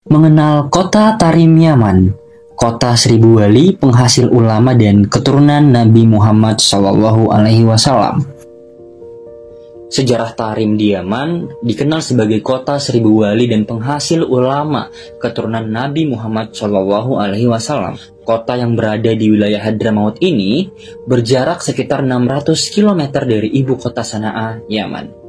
Mengenal kota Tarim Yaman, kota seribu wali, penghasil ulama dan keturunan Nabi Muhammad SAW. Sejarah Tarim di Yaman dikenal sebagai kota seribu wali dan penghasil ulama keturunan Nabi Muhammad SAW. Kota yang berada di wilayah Hadramaut ini berjarak sekitar 600 km dari ibu kota Sanaa, Yaman.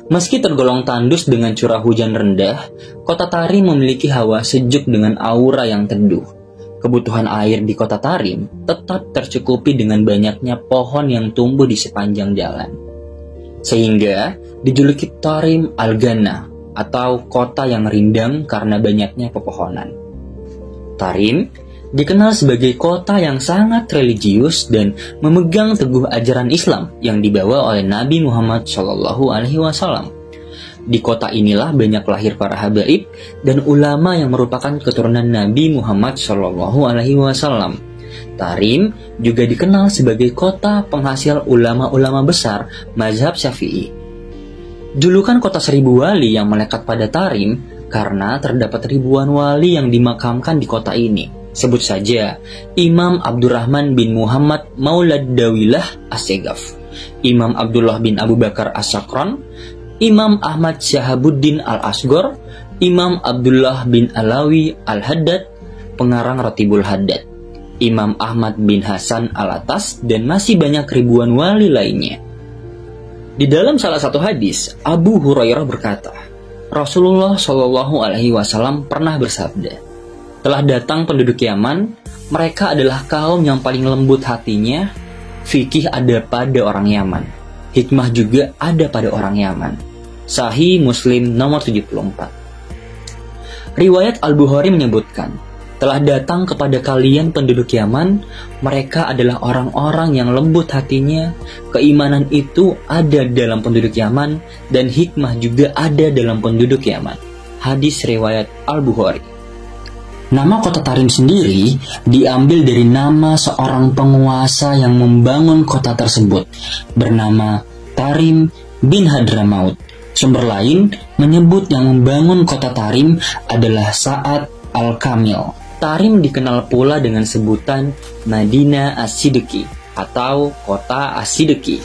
Meski tergolong tandus dengan curah hujan rendah, kota Tarim memiliki hawa sejuk dengan aura yang teduh. Kebutuhan air di kota Tarim tetap tercukupi dengan banyaknya pohon yang tumbuh di sepanjang jalan. Sehingga dijuluki Tarim Al-Ghana atau kota yang rindang karena banyaknya pepohonan. Tarim dikenal sebagai kota yang sangat religius dan memegang teguh ajaran Islam yang dibawa oleh Nabi Muhammad SAW. Di kota inilah banyak lahir para habaib dan ulama yang merupakan keturunan Nabi Muhammad SAW. Tarim juga dikenal sebagai kota penghasil ulama-ulama besar mazhab Syafi'i. Julukan kota seribu wali yang melekat pada Tarim karena terdapat ribuan wali yang dimakamkan di kota ini. Sebut saja Imam Abdurrahman bin Muhammad Maulad Dawilah As-Segaf, Imam Abdullah bin Abu Bakar As-Sakran, Imam Ahmad Syahabuddin Al-Asgor, Imam Abdullah bin Alawi Al-Haddad, pengarang Ratibul Haddad, Imam Ahmad bin Hasan Al-Atas, dan masih banyak ribuan wali lainnya. Di dalam salah satu hadis, Abu Hurairah berkata, Rasulullah SAW pernah bersabda, telah datang penduduk Yaman, mereka adalah kaum yang paling lembut hatinya, fikih ada pada orang Yaman, hikmah juga ada pada orang Yaman. Sahih Muslim nomor 74. Riwayat Al-Bukhari menyebutkan, telah datang kepada kalian penduduk Yaman, mereka adalah orang-orang yang lembut hatinya, keimanan itu ada dalam penduduk Yaman, dan hikmah juga ada dalam penduduk Yaman. Hadis riwayat Al-Bukhari. Nama kota Tarim sendiri diambil dari nama seorang penguasa yang membangun kota tersebut, bernama Tarim bin Hadramaut. Sumber lain menyebut yang membangun kota Tarim adalah Sa'ad Al-Kamil. Tarim dikenal pula dengan sebutan Madinah As-Siddiqi atau kota As-Siddiqi.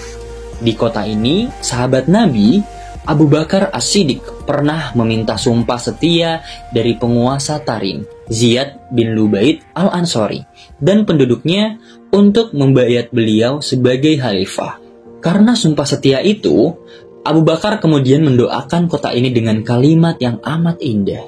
Di kota ini, sahabat Nabi Abu Bakar As-Siddiq pernah meminta sumpah setia dari penguasa Tarim, Ziyad bin Lubaid Al-Ansori, dan penduduknya untuk membayat beliau sebagai khalifah. Karena sumpah setia itu, Abu Bakar kemudian mendoakan kota ini dengan kalimat yang amat indah.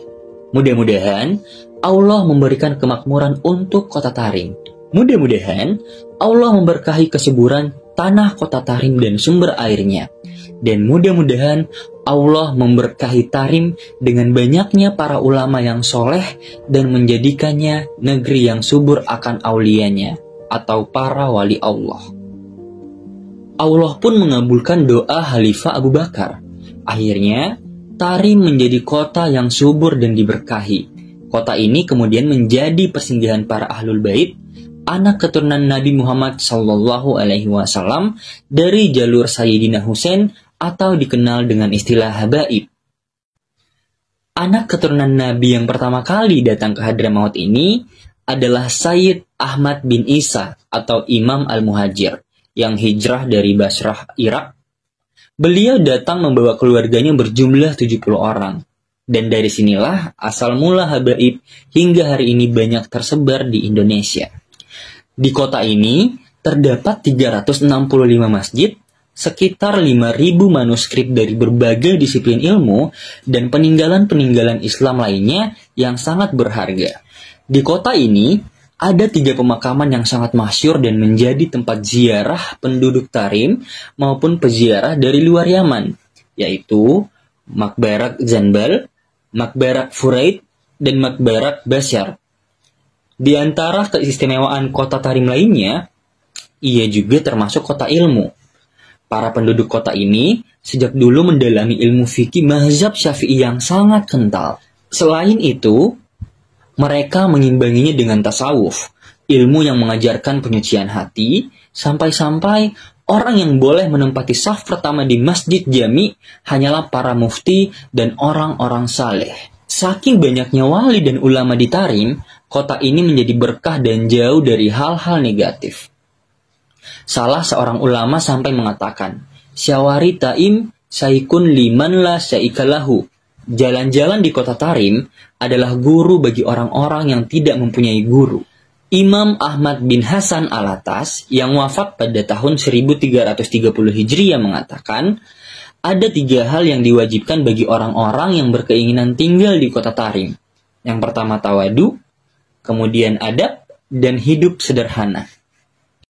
Mudah-mudahan Allah memberikan kemakmuran untuk kota Tarim. Mudah-mudahan Allah memberkahi kesuburan tanah kota Tarim dan sumber airnya. Dan mudah-mudahan Allah memberkahi Tarim dengan banyaknya para ulama yang soleh dan menjadikannya negeri yang subur akan aulianya atau para wali Allah. Allah pun mengabulkan doa Khalifah Abu Bakar. Akhirnya, Tarim menjadi kota yang subur dan diberkahi. Kota ini kemudian menjadi persinggahan para ahlul bait, anak keturunan Nabi Muhammad SAW dari jalur Sayyidina Husain atau dikenal dengan istilah habaib. Anak keturunan Nabi yang pertama kali datang ke Hadramaut ini adalah Sayyid Ahmad bin Isa atau Imam Al-Muhajir yang hijrah dari Basrah, Irak. Beliau datang membawa keluarganya berjumlah 70 orang. Dan dari sinilah asal mula habaib hingga hari ini banyak tersebar di Indonesia. Di kota ini terdapat 365 masjid, sekitar 5.000 manuskrip dari berbagai disiplin ilmu, dan peninggalan-peninggalan Islam lainnya yang sangat berharga. Di kota ini ada 3 pemakaman yang sangat masyhur dan menjadi tempat ziarah penduduk Tarim maupun peziarah dari luar Yaman, yaitu Makbarak Zanbal, Makbarak Furaid, dan Makbarak Basyar. Di antara keistimewaan kota Tarim lainnya, ia juga termasuk kota ilmu. Para penduduk kota ini sejak dulu mendalami ilmu fikih mazhab Syafi'i yang sangat kental. Selain itu, mereka mengimbanginya dengan tasawuf, ilmu yang mengajarkan penyucian hati, sampai-sampai orang yang boleh menempati saf pertama di masjid jami hanyalah para mufti dan orang-orang saleh. Saking banyaknya wali dan ulama di Tarim, kota ini menjadi berkah dan jauh dari hal-hal negatif. Salah seorang ulama sampai mengatakan, "Syawari Taim saikun liman la syaikalahu." Jalan-jalan di kota Tarim adalah guru bagi orang-orang yang tidak mempunyai guru. Imam Ahmad bin Hasan Alatas yang wafat pada tahun 1330 Hijriah mengatakan, ada 3 hal yang diwajibkan bagi orang-orang yang berkeinginan tinggal di kota Tarim. Yang pertama tawadu, kemudian adab, dan hidup sederhana.